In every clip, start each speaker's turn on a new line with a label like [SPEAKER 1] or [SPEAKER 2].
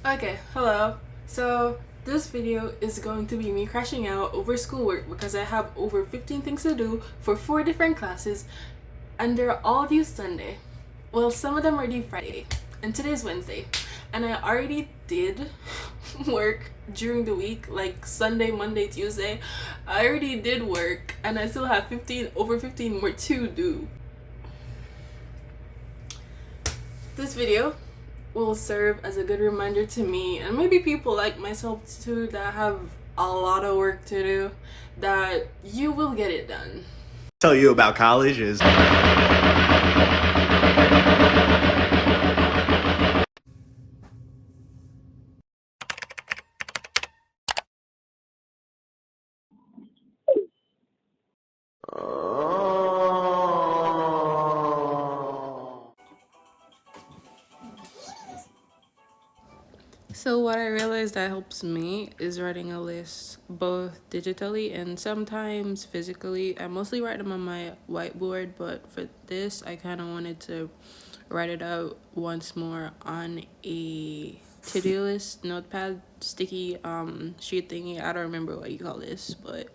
[SPEAKER 1] Okay, hello. So this video is going to be me crashing out over schoolwork because I have over 15 things to do for 4 different classes and they're all due Sunday. Well, some of them are due Friday and today's Wednesday. And I already did work during the week, like Sunday, Monday, Tuesday. I already did work and I still have over 15 more to do. This video will serve as a good reminder to me and maybe people like myself too that have a lot of work to do that you will get it done.
[SPEAKER 2] Tell you about college is
[SPEAKER 1] So what I realized that helps me is writing a list both digitally and sometimes physically. I mostly write them on my whiteboard, but for this I kind of wanted to write it out once more on a to-do list notepad sticky sheet thingy. I don't remember what you call this, but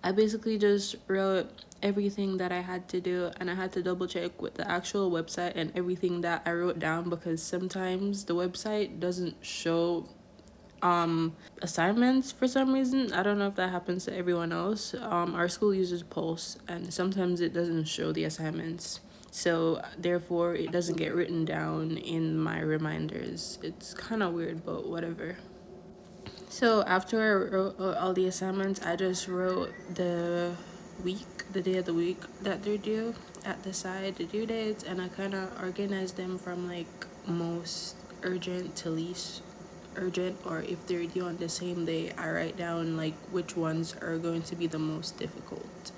[SPEAKER 1] I basically just wrote everything that I had to do, and I had to double check with the actual website and everything that I wrote down because sometimes the website doesn't show assignments for some reason. I don't know if that happens to everyone else. Our school uses Pulse and sometimes it doesn't show the assignments, so therefore it doesn't get written down in my reminders. It's kind of weird, but whatever. So after I wrote all the assignments, I just wrote the day of the week that they're due at the side, the due dates, and I kind of organized them from like most urgent to least urgent, or if they're due on the same day, I write down like which ones are going to be the most difficult.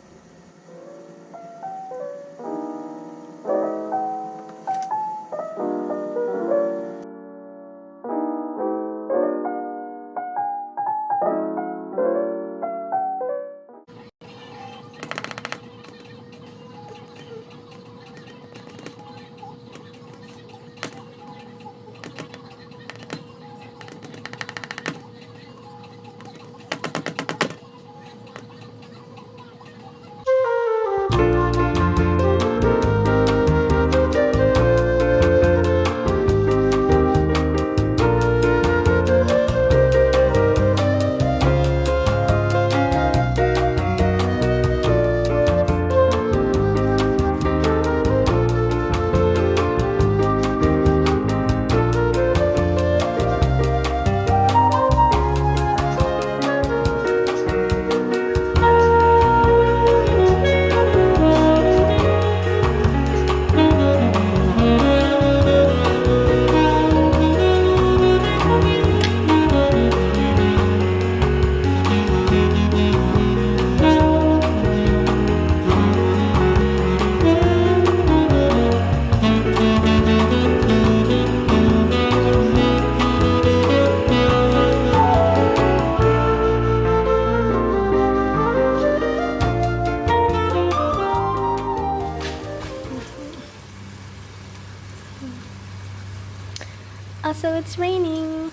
[SPEAKER 3] Also, it's raining.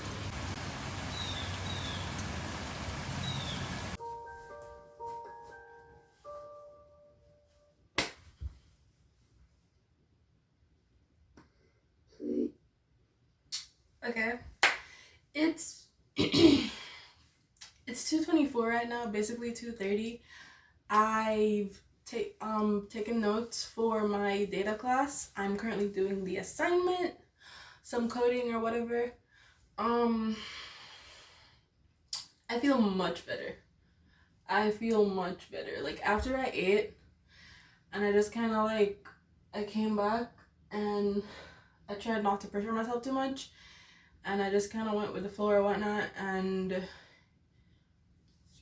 [SPEAKER 1] Okay, it's it's 2:24 right now, basically 2:30. I've taken notes for my data class. I'm currently doing the assignment, some coding or whatever. I feel much better. I feel much better. Like after I ate and I just kind of like I came back and I tried not to pressure myself too much and I just kind of went with the flow or whatnot, and it's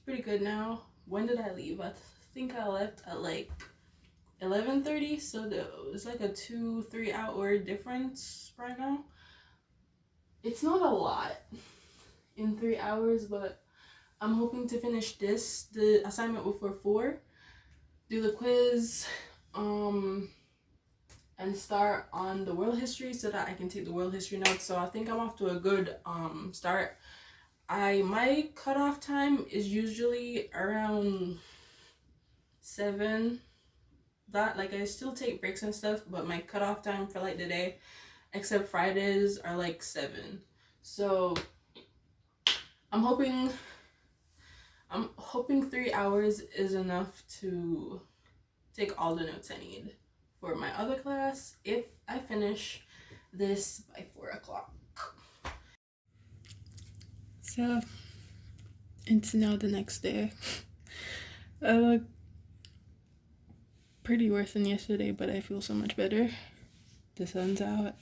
[SPEAKER 1] pretty good now. When did I leave? I think I left at like 11:30, so it's like a 2-3 hour difference right now. It's not a lot in 3 hours, but I'm hoping to finish the assignment before 4, do the quiz, and start on the world history so that I can take the world history notes. So I think I'm off to a good start. My cutoff time is usually around 7. That, like, I still take breaks and stuff, but my cutoff time for like the day, except Fridays, are like 7. So I'm hoping 3 hours is enough to take all the notes I need for my other class if I finish this by 4 o'clock. So it's now the next day. I look pretty worse than yesterday, but I feel so much better. The sun's out.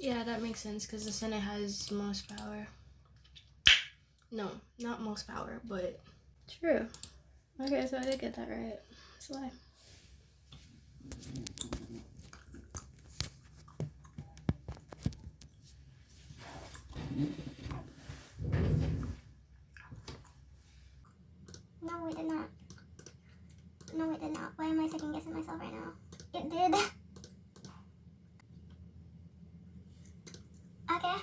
[SPEAKER 3] Yeah, that makes sense because the Senate has most power. No, not most power, but true. Okay, so I did get that right. Slay.
[SPEAKER 4] No, it did not. No, it did not. Why am I second guessing myself right now? It did. Okay.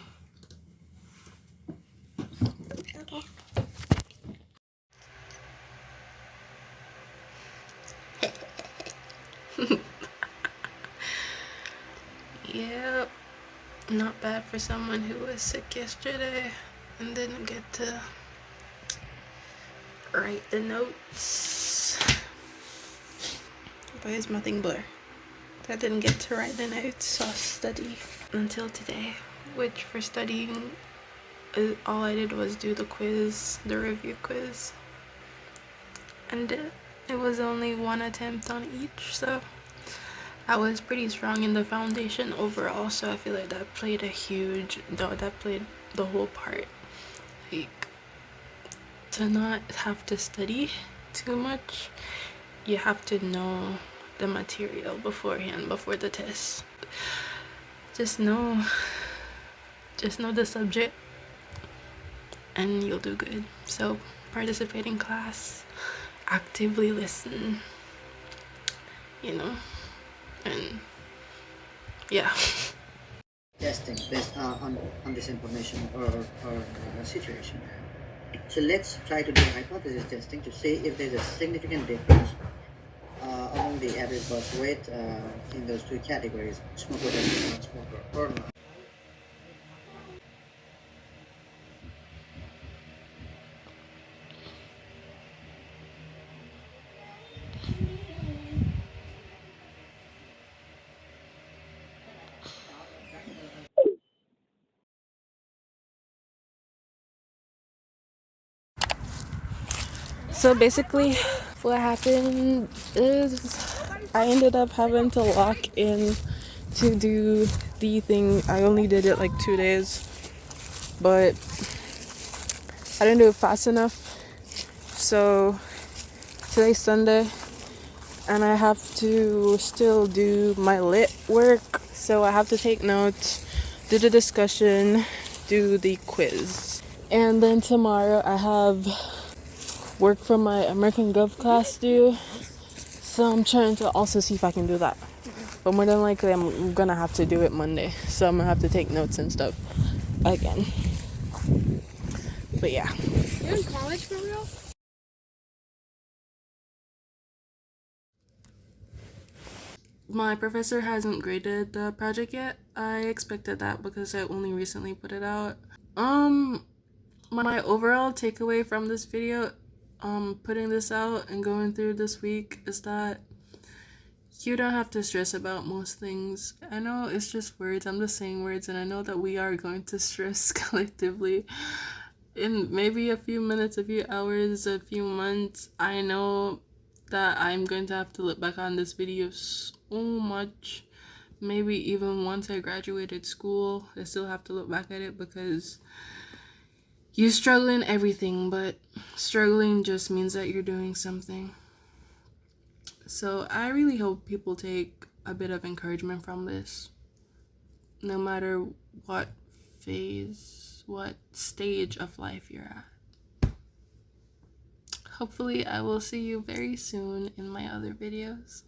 [SPEAKER 4] Okay.
[SPEAKER 1] Yep. Not bad for someone who was sick yesterday and didn't get to write the notes. Why is my thing blur? I didn't get to write the notes or study until today, which for studying, all I did was do the quiz, the review quiz. And it was only one attempt on each, so I was pretty strong in the foundation overall, so I feel like that played the whole part. Like, to not have to study too much, you have to know the material beforehand, before the test. Just know the subject and you'll do good. So participate in class, actively listen, and yeah.
[SPEAKER 5] Testing based on this information or situation. So let's try to do hypothesis testing to see if there's a significant difference among the average birth weight in those two categories, smoker versus non-smoker or not.
[SPEAKER 1] So basically, what happened is I ended up having to lock in to do the thing. I only did it like 2 days, but I didn't do it fast enough. So today's Sunday, and I have to still do my lit work. So I have to take notes, do the discussion, do the quiz. And then tomorrow I have work from my American Gov class due. So I'm trying to also see if I can do that. But more than likely I'm gonna have to do it Monday. So I'm gonna have to take notes and stuff again. But yeah.
[SPEAKER 3] You're in college for real?
[SPEAKER 1] my professor hasn't graded the project yet. I expected that because I only recently put it out. My overall takeaway from this video, putting this out and going through this week, is that you don't have to stress about most things. I know it's just words, I'm just saying words, and I know that we are going to stress collectively in maybe a few minutes, a few hours, a few months. I know that I'm going to have to look back on this video so much. Maybe even once I graduated school, I still have to look back at it, because you struggle in everything, but struggling just means that you're doing something. So I really hope people take a bit of encouragement from this, no matter what phase, what stage of life you're at. Hopefully I will see you very soon in my other videos.